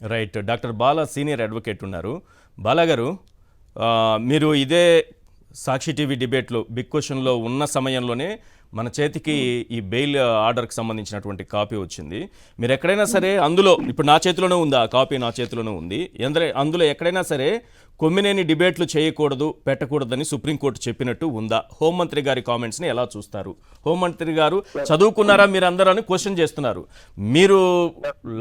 Right. Doctor Bala senior advocate ఉన్నారు. బాలా గారు, మీరు ఇదే సాక్షి టీవీ డిబేట్లో బిగ్ క్వశ్చన్లో ఉన్న సమయంలోనే మన చేతికి ఈ బెయిల్ ఆర్డర్కి సంబంధించినటువంటి కాపీ వచ్చింది. మీరు ఎక్కడైనా సరే అందులో, ఇప్పుడు నా చేతిలోనే ఉంది, ఆ కాపీ నా చేతిలోనే ఉంది, అందులో ఎక్కడైనా సరే కొమ్మినేని డిబేట్లు చేయకూడదు, పెట్టకూడదని సుప్రీంకోర్టు చెప్పినట్టు ఉందా? హోంమంత్రి గారి కామెంట్స్ని ఎలా చూస్తారు? హోంమంత్రి గారు చదువుకున్నారా మీరు అందరూ అని క్వశ్చన్ చేస్తున్నారు. మీరు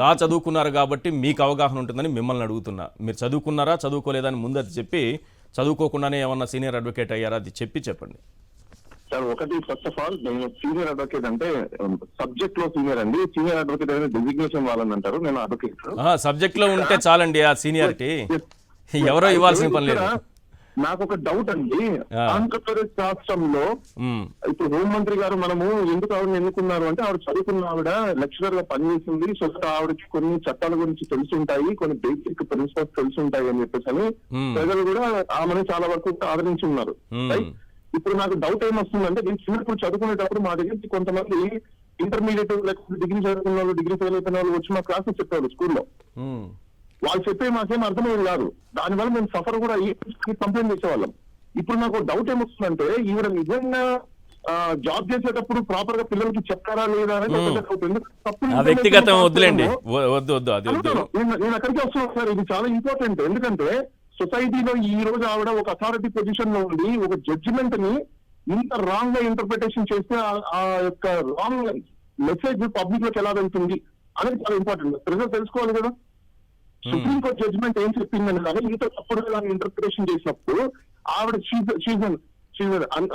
లా చదువుకున్నారు కాబట్టి మీకు అవగాహన ఉంటుందని మిమ్మల్ని అడుగుతున్నా. మీరు చదువుకున్నారా చదువుకోలేదని ముందు అది చెప్పి, చదువుకోకుండానే ఏమన్నా సీనియర్ అడ్వకేట్ అయ్యారా అది చెప్పండి. సార్, ఒకటి ఫస్ట్ ఆఫ్ ఆల్ నేను సీనియర్ అడ్వకేట్ అంటే సబ్జెక్ట్ లో సీనియర్ అండి. సీనియర్ అడ్వకేట్ అనేది డెసిగ్నేషన్ వాళ్ళని అంటారు, నేను అడ్వకేట్. సబ్జెక్ట్ లో ఉంటే చాలండి ఆ సీనియారిటీ, ఎవరో ఇవ్వాల్సిన పని లేదు. నాకు ఒక డౌట్ అండి. ఆంధ్రప్రదేశ్ రాష్ట్రంలో ఇప్పుడు హోంమంత్రి గారు మనము ఎందుకు ఆవిడని ఎన్నుకున్నారు అంటే, ఆవిడ చదువుకున్న ఆవిడ లెక్చరర్ గా పనిచేసింది. సో ఆవిడకి కొన్ని చట్టాల గురించి తెలుసుంటాయి, కొన్ని బేసిక్ ప్రిన్సిపల్స్ తెలుసుంటాయి అని చెప్పేసి అని ప్రజలు కూడా ఆమెను చాలా వరకు ఆదరించి ఉన్నారు. ఇప్పుడు నాకు డౌట్ ఏమొస్తుందంటే, నేను చిన్నప్పుడు చదువుకునేటప్పుడు మా దగ్గర కొంతమంది ఇంటర్మీడియట్ లేకపోతే డిగ్రీ చదువుకున్న వాళ్ళు, డిగ్రీ చదువుకున్న వాళ్ళు వచ్చి మా క్లాసెస్ చెప్పేవాళ్ళు స్కూల్లో. వాళ్ళు చెప్పే మాకేం అర్థమయ్యేది కాదు. దానివల్ల మేము సఫర్ కూడా కంప్లైంట్ చేసేవాళ్ళం. ఇప్పుడు నాకు డౌట్ ఏమొస్తుందంటే, ఈవిడ నిజంగా జాబ్ చేసేటప్పుడు ప్రాపర్ గా పిల్లలకి చెప్తారా లేదా అనేది వ్యక్తిగతం వద్దులేండి, నేను అక్కడికి వస్తున్నాను సార్. ఇది చాలా ఇంపార్టెంట్. ఎందుకంటే సొసైటీలో ఈ రోజు ఆవిడ ఒక అథారిటీ పొజిషన్ లో ఉండి ఒక జడ్జిమెంట్ ని ఇంత రాంగ్ గా ఇంటర్ప్రిటేషన్ చేస్తే ఆ యొక్క రాంగ్ మెసేజ్ పబ్లిక్ లోకి ఎలా వెళ్తుంది అనేది చాలా ఇంపార్టెంట్. ప్రజలు తెలుసుకోవాలి కదా. సుప్రీంకోర్టు జడ్జిమెంట్ ఏం చెప్పిందని కానీ ఇంత తప్పుడుగా ఇంటర్ప్రిటేషన్ చేసినప్పుడు ఆవిడ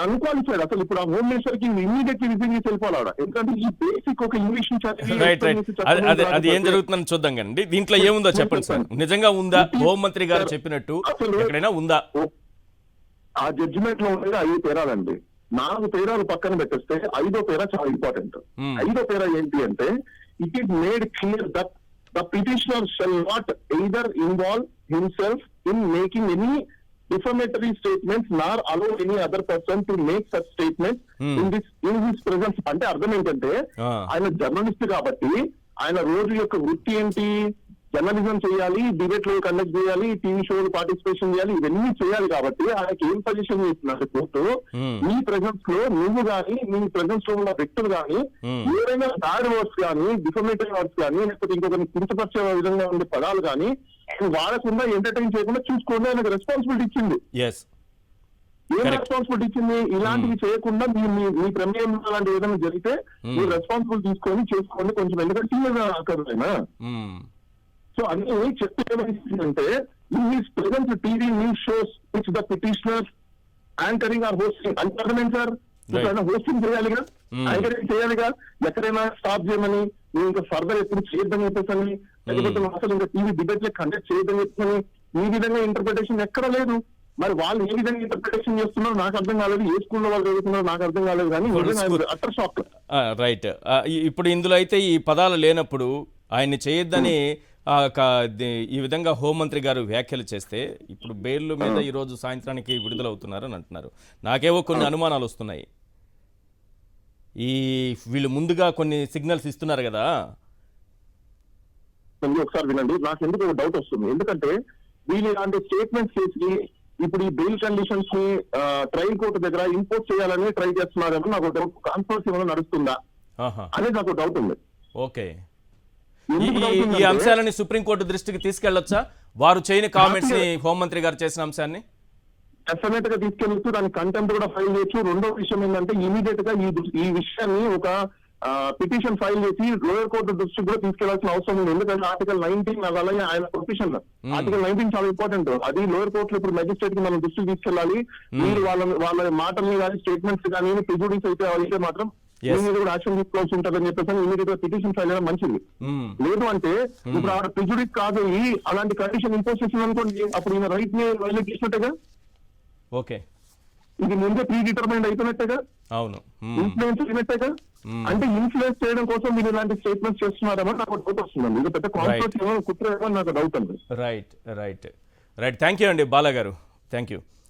అన్క్వాలిఫైడ్. అసలు ఇప్పుడు ఆ హోమ్ మినిస్టర్ కి ఇమీడియట్లీ రిజైన్ చేసి వెళ్ళిపోవాలి ఆవిడ. ఎందుకంటే ఈ బేసిక్ ఒక ఇంగ్లీష్ అది ఏం జరుగుతుందని చూద్దాం కండి. దీంట్లో ఏముందో చెప్పండి సార్. నిజంగా ఉందా హోంమంత్రి గారు చెప్పినట్టు ఎక్కడైనా ఉందా? ఆ జడ్జిమెంట్ లో ఉండేది 5 పేరాలండి. 4 పేరాలు పక్కన పెట్టేస్తే 5వ పేరా చాలా ఇంపార్టెంట్. 5వ పేరా ఏంటి అంటే, it is made clear that the petitioner shall not either involve himself in making any defamatory statements nor allow any other person to make such statements in his presence. అంటే అర్థం ఏంటంటే, ఆయన జర్నలిస్ట్ కాబట్టి ఆయన రోజు యొక్క వృత్తి ఏంటి? జర్నలిజం చేయాలి, డిబేట్ లో కండక్ట్ చేయాలి, టీవీ షోలు పార్టిసిపేషన్ చేయాలి, ఇవన్నీ చేయాలి. కాబట్టి ఆయనకి ఏం సజెషన్ చేస్తున్నారు కోర్టు, మీ ప్రెజెన్స్ లో నువ్వు గానీ, మీ ప్రెజెన్స్ లో ఉన్న వ్యక్తులు గానీ ఏదైనా బ్యాడ్ వర్డ్స్ కానీ, డిఫమేటరీ వర్డ్స్ కానీ, లేకపోతే ఇంకొకరిని కించపరిచే విధంగా ఉండే పదాలు కానీ వాడకుండా, ఎంటర్టైన్ చేయకుండా చూసుకోండి ఆయనకు రెస్పాన్సిబిలిటీ ఇచ్చింది. ఏం రెస్పాన్సిబిలిటీ ఇచ్చింది? ఇలాంటివి చేయకుండా మీ ప్రమేయం లాంటి ఏదైనా జరిగితే మీరు రెస్పాన్సిబిలిటీ తీసుకొని చేసుకోండి కొంచెం, ఎందుకంటే సీరియస్. సో అన్ని చెప్తే ఏమైందంటే, in his present TV news shows which the petitioner anchoring or hosting అంటే అర్థమైంది సార్. ఇప్పుడు హోస్టింగ్ చేయాలిగా, యాంకరింగ్ చేయాలిగా, ఎక్కడైనా స్టాప్ చేయమని, నువ్వు ఇంకా ఫర్దర్ ఎప్పుడు చేయొద్దని చెప్పేసి, లేకపోతే అసలు ఇంకా టీవీ డిబేట్ లో కండక్ట్ చేయొద్దని చెప్పని ఈ విధంగా ఇంటర్ప్రిటేషన్ ఎక్కడ లేదు. మరి వాళ్ళు ఏ విధంగా ఇంటర్ప్రిటేషన్ చేస్తున్నారో నాకు అర్థం కాలేదు, ఏ స్కూల్లో వాళ్ళు చదువుతున్నారో నాకు అర్థం కాలేదు. కానీ అటర్ షాక్. రైట్. ఇప్పుడు ఇందులో అయితే ఈ పదాలు లేనప్పుడు ఆయన్ని చేయొద్దని ఈ విధంగా హోంమంత్రి గారు వ్యాఖ్యలు చేస్తే, ఇప్పుడు బెయిల్ మీద ఈరోజు సాయంత్రానికి విడుదలవుతున్నారు అని అంటున్నారు. నాకేవో కొన్ని అనుమానాలు వస్తున్నాయి. వీళ్ళు ముందుగా కొన్ని సిగ్నల్స్ ఇస్తున్నారు కదా. ఒకసారి వినండి, నాకు ఎందుకు ఒక డౌట్ వస్తుంది. ఎందుకంటే వీళ్ళు ఇలాంటి స్టేట్మెంట్స్ చేసి ఇప్పుడు ఈ బెయిల్ కండిషన్స్ ని ట్రయల్ కోర్టు దగ్గర ఇంపోజ్ చేయాలని ట్రై చేస్తున్నారేమో నాకు ఒక డౌట్. కాన్ఫరెన్స్ ఏమైనా నడుస్తుందా అనేది నాకు డౌట్ ఉంది. ఓకే, ఈ అంశాలని సుప్రీంకోర్టు దృష్టికి తీసుకెళ్లొచ్చా? వారు చేయని కామెంట్స్ ని, హోంమంత్రి గారు చేసిన అంశాన్ని డెఫినెట్ గా తీసుకెళ్లొచ్చు. దాని కంటెంప్ట్ కూడా ఫైల్ చేయొచ్చు. రెండో విషయం ఏంటంటే, ఇమీడియట్ గా ఈ విషయాన్ని ఒక పిటిషన్ ఫైల్ చేసి లోయర్ కోర్టు దృష్టికి కూడా తీసుకెళ్లాల్సిన అవసరం ఉంది. ఎందుకంటే ఆర్టికల్ 19 అలాగే ఆయన ప్రొఫెషన్ ఆర్టికల్ 19 చాలా ఇంపార్టెంట్. అది లోయర్ కోర్టులో ఇప్పుడు మెజిస్ట్రేట్ కి మనం దృష్టికి తీసుకెళ్లాలి. మీరు వాళ్ళ మాటల్ని కానీ, స్టేట్మెంట్స్ కానీ ప్రిజుడిస్ అయితే మాత్రం కూడా యాక్షన్ తీసుకోవాల్సి ఉంటుందని చెప్పేసి ఇమీడియట్ గా పిటిషన్ ఫైల్ అయినా మంచిది. లేదు అంటే ఇప్పుడు ఆవిడ ప్రిజుడిస్ కాదు, అలాంటి కండిషన్ ఇంపోజ్ చేసింది అనుకోండి, అప్పుడు ఈయన రైట్ ని వైలేట్ చేసినట్టుగా. ఓకే, ఇది ముందే ప్రీ డిటర్మైండ్ అయిపోయినట్టుగా, అవును, ఇన్ఫ్లుయెన్స్ అయినట్టుగా. అంటే ఇన్ఫ్లుయెన్స్ చేయడం కోసం మీరు ఇలాంటి స్టేట్మెంట్స్ చేస్తున్నారేమో నాకు డౌట్ వస్తుందండి. ఇది పెద్ద కాన్ఫరెన్స్ ఏమో కుట్ర ఏమో నాకు డౌట్ అండి. రైట్. థ్యాంక్ యూ అండి బాలా గారు, థ్యాంక్ యూ.